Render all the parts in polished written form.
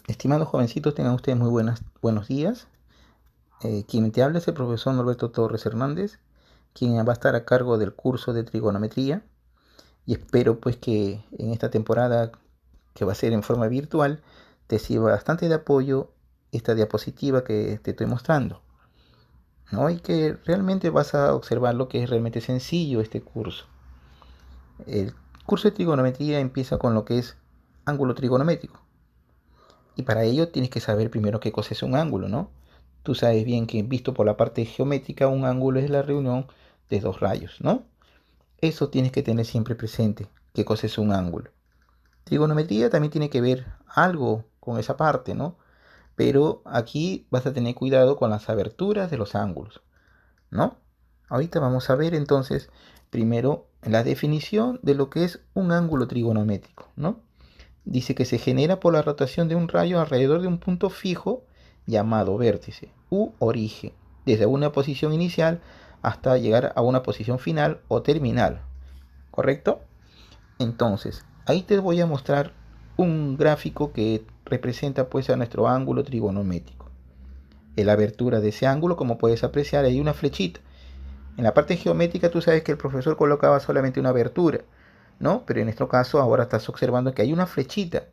Estimados jovencitos, tengan ustedes muy buenos días. Quien te habla es el profesor Norberto Torres Hernández, quien va a estar a cargo del curso de trigonometría, y espero pues que en esta temporada, que va a ser en forma virtual, te sirva bastante de apoyo esta diapositiva que te estoy mostrando, ¿no? Y que realmente vas a observar lo que es realmente sencillo este curso. El curso de trigonometría empieza con lo que es ángulo trigonométrico. Y para ello tienes que saber primero qué cosa es un ángulo, ¿no? Tú sabes bien que visto por la parte geométrica, un ángulo es la reunión de dos rayos, ¿no? Eso tienes que tener siempre presente, qué cosa es un ángulo. Trigonometría también tiene que ver algo con esa parte, ¿no? Pero aquí vas a tener cuidado con las aberturas de los ángulos, ¿no? Ahorita vamos a ver entonces primero la definición de lo que es un ángulo trigonométrico, ¿no? Dice que se genera por la rotación de un rayo alrededor de un punto fijo llamado vértice u origen, desde una posición inicial hasta llegar a una posición final o terminal, ¿correcto? Entonces, ahí te voy a mostrar un gráfico que representa pues a nuestro ángulo trigonométrico. En la abertura de ese ángulo, como puedes apreciar, hay una flechita. En la parte geométrica tú sabes que el profesor colocaba solamente una abertura, ¿no? Pero en nuestro caso ahora estás observando que hay una flechita.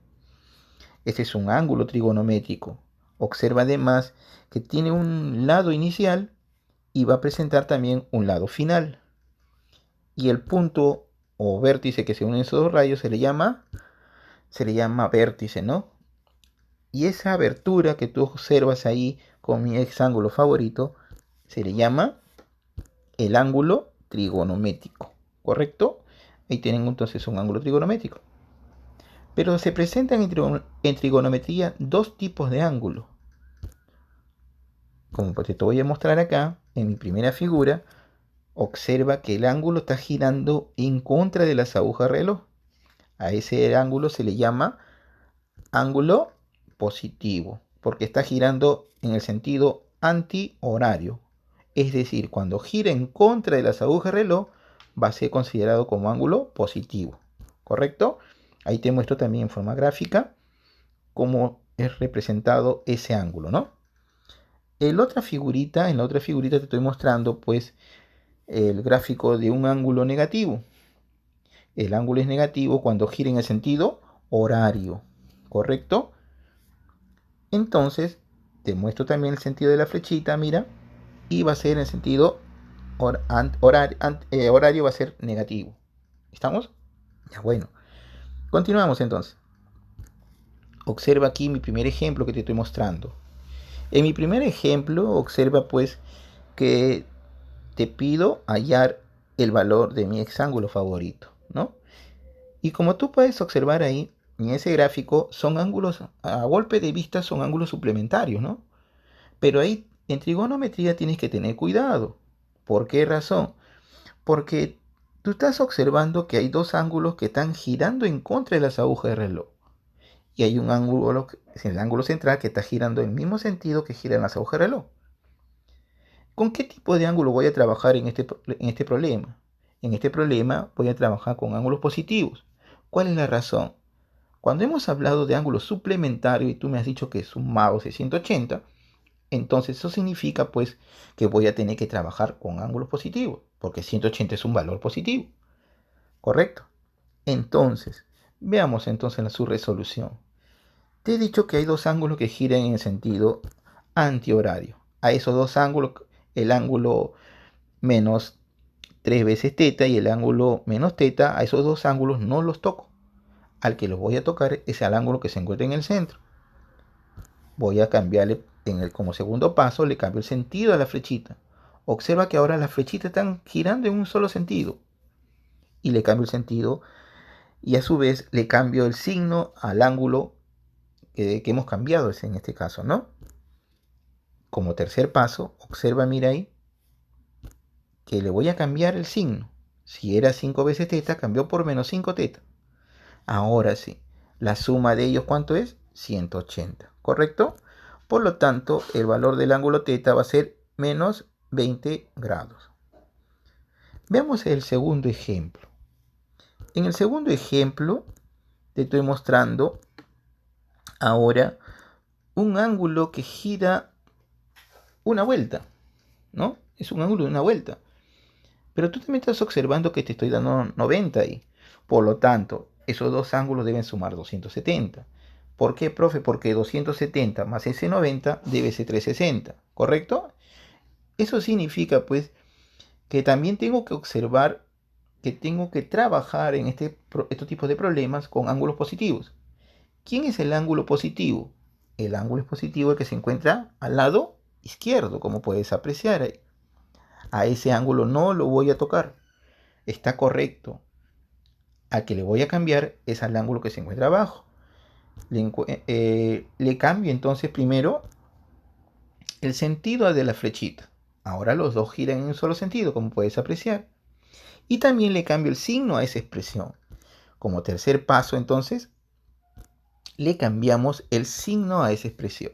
Este es un ángulo trigonométrico. Observa además que tiene un lado inicial y va a presentar también un lado final. Y el punto o vértice que se une esos dos rayos se le llama vértice, ¿no? Y esa abertura que tú observas ahí con mi ex ángulo favorito se le llama el ángulo trigonométrico, ¿correcto? Ahí tienen entonces un ángulo trigonométrico. Pero se presentan en trigonometría dos tipos de ángulos. Como te voy a mostrar acá, en mi primera figura, observa que el ángulo está girando en contra de las agujas reloj. A ese ángulo se le llama ángulo positivo, porque está girando en el sentido antihorario. Es decir, cuando gira en contra de las agujas reloj, va a ser considerado como ángulo positivo, ¿correcto? Ahí te muestro también en forma gráfica cómo es representado ese ángulo, ¿no? En la otra figurita te estoy mostrando pues el gráfico de un ángulo negativo. El ángulo es negativo cuando gira en el sentido horario, ¿correcto? Entonces te muestro también el sentido de la flechita, mira, y va a ser en el sentido horario, va a ser negativo. ¿Estamos? Ya, bueno. Continuamos entonces. Observa aquí mi primer ejemplo que te estoy mostrando. En mi primer ejemplo, observa pues que te pido hallar el valor de mi ángulo favorito, ¿no? Y como tú puedes observar ahí, en ese gráfico, son ángulos, a golpe de vista, son ángulos suplementarios, ¿no? Pero ahí, en trigonometría, tienes que tener cuidado. ¿Por qué razón? Porque tú estás observando que hay dos ángulos que están girando en contra de las agujas de reloj. Y hay un ángulo, el ángulo central, que está girando en el mismo sentido que giran las agujas de reloj. ¿Con qué tipo de ángulo voy a trabajar en este problema? En este problema voy a trabajar con ángulos positivos. ¿Cuál es la razón? Cuando hemos hablado de ángulos suplementarios y tú me has dicho que sumados es 180, entonces eso significa pues que voy a tener que trabajar con ángulos positivos, porque 180 es un valor positivo, ¿correcto? Entonces, veamos entonces su resolución. Te he dicho que hay dos ángulos que giran en el sentido antihorario. A esos dos ángulos, el ángulo menos 3 veces teta y el ángulo menos teta, a esos dos ángulos no los toco. Al que los voy a tocar es al ángulo que se encuentra en el centro. Voy a cambiarle, como segundo paso, le cambio el sentido a la flechita. Observa que ahora las flechitas están girando en un solo sentido. Y le cambio el sentido y a su vez le cambio el signo al ángulo que hemos cambiado en este caso, ¿no? Como tercer paso, observa, mira ahí, que le voy a cambiar el signo. Si era 5 veces teta, cambió por menos 5 teta. Ahora sí, la suma de ellos, ¿cuánto es? 180, ¿correcto? Por lo tanto, el valor del ángulo teta va a ser menos 20 grados. Veamos el segundo ejemplo. En el segundo ejemplo te estoy mostrando ahora un ángulo que gira una vuelta, ¿no? Es un ángulo de una vuelta. Pero tú también estás observando que te estoy dando 90 ahí. Por lo tanto, esos dos ángulos deben sumar 270. ¿Por qué, profe? Porque 270 más ese 90 debe ser 360, ¿correcto? Eso significa, pues, que también tengo que observar que tengo que trabajar en estos tipos de problemas con ángulos positivos. ¿Quién es el ángulo positivo? El ángulo positivo es el que se encuentra al lado izquierdo, como puedes apreciar ahí. A ese ángulo no lo voy a tocar. Está correcto. Al que le voy a cambiar es al ángulo que se encuentra abajo. Le cambio entonces primero el sentido de la flechita. Ahora los dos giran en un solo sentido, como puedes apreciar. Y también le cambio el signo a esa expresión. Como tercer paso, entonces, le cambiamos el signo a esa expresión.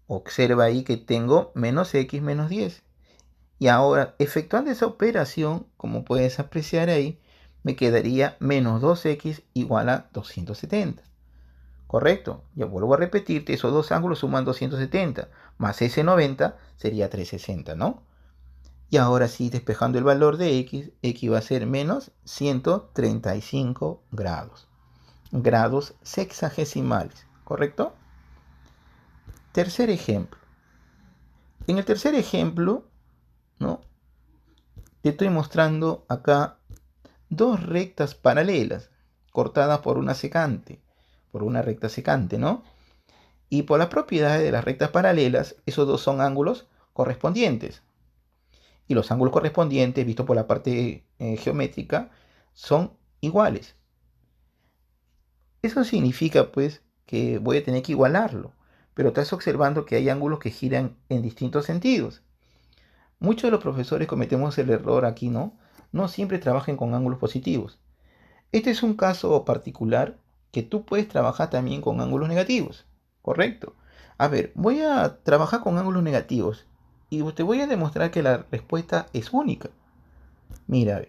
Observa ahí que tengo menos x menos 10. Y ahora, efectuando esa operación, como puedes apreciar ahí, me quedaría menos 2x igual a 270. ¿Correcto? Ya vuelvo a repetirte, esos dos ángulos suman 270, más ese 90 sería 360, ¿no? Y ahora sí, despejando el valor de x va a ser menos 135 grados. Grados sexagesimales, ¿correcto? Tercer ejemplo. En el tercer ejemplo, ¿no? Te estoy mostrando acá dos rectas paralelas cortadas por una secante, por una recta secante, ¿no? Y por las propiedades de las rectas paralelas, esos dos son ángulos correspondientes. Y los ángulos correspondientes, visto por la parte geométrica, son iguales. Eso significa, pues, que voy a tener que igualarlo. Pero estás observando que hay ángulos que giran en distintos sentidos. Muchos de los profesores cometemos el error aquí, ¿no? No siempre trabajen con ángulos positivos. Este es un caso particular que tú puedes trabajar también con ángulos negativos. Correcto. A ver, voy a trabajar con ángulos negativos y te voy a demostrar que la respuesta es única. Mira,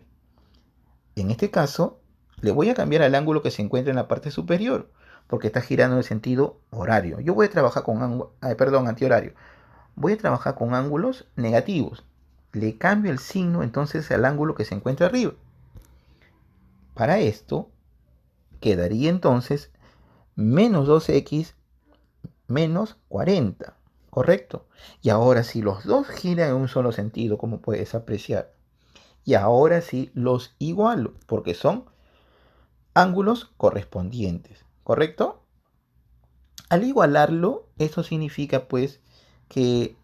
en este caso le voy a cambiar al ángulo que se encuentra en la parte superior porque está girando en el sentido horario. Yo voy a trabajar con antihorario. Voy a trabajar con ángulos negativos. Le cambio el signo entonces al ángulo que se encuentra arriba. Para esto quedaría entonces menos 2x menos 40, ¿correcto? Y ahora sí, los dos giran en un solo sentido, como puedes apreciar. Y ahora sí los igualo, porque son ángulos correspondientes, ¿correcto? Al igualarlo, eso significa pues que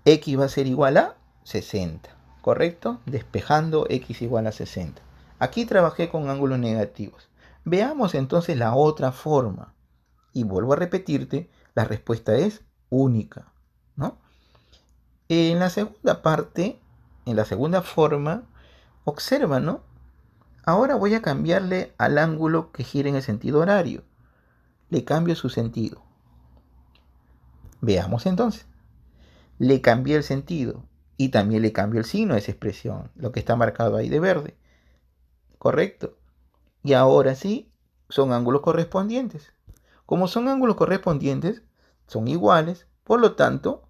x va a ser igual a 60, ¿correcto? Despejando x igual a 60. Aquí trabajé con ángulos negativos. Veamos entonces la otra forma. Y vuelvo a repetirte, la respuesta es única, ¿no? En la segunda parte, en la segunda forma, observa, ¿no? Ahora voy a cambiarle al ángulo que gira en el sentido horario. Le cambio su sentido. Veamos entonces. Le cambié el sentido y también le cambio el signo de esa expresión, lo que está marcado ahí de verde. ¿Correcto? Y ahora sí, son ángulos correspondientes. Como son ángulos correspondientes, son iguales, por lo tanto,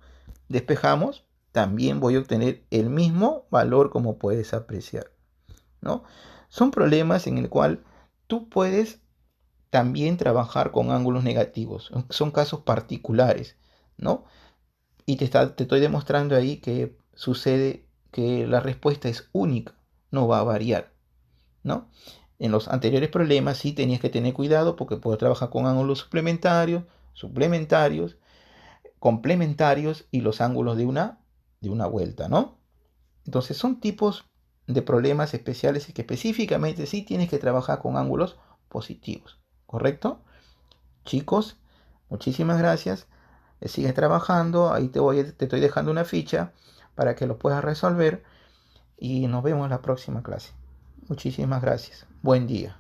despejamos, también voy a obtener el mismo valor como puedes apreciar, ¿no? Son problemas en el cual tú puedes también trabajar con ángulos negativos, son casos particulares, ¿no? Y te estoy demostrando ahí que sucede que la respuesta es única, no va a variar, ¿no? En los anteriores problemas sí tenías que tener cuidado porque puedo trabajar con ángulos suplementarios, complementarios y los ángulos de una vuelta, ¿no? Entonces son tipos de problemas especiales y que específicamente sí tienes que trabajar con ángulos positivos, ¿correcto? Chicos, muchísimas gracias. Sigues trabajando, ahí te estoy dejando una ficha para que lo puedas resolver y nos vemos en la próxima clase. Muchísimas gracias. Buen día.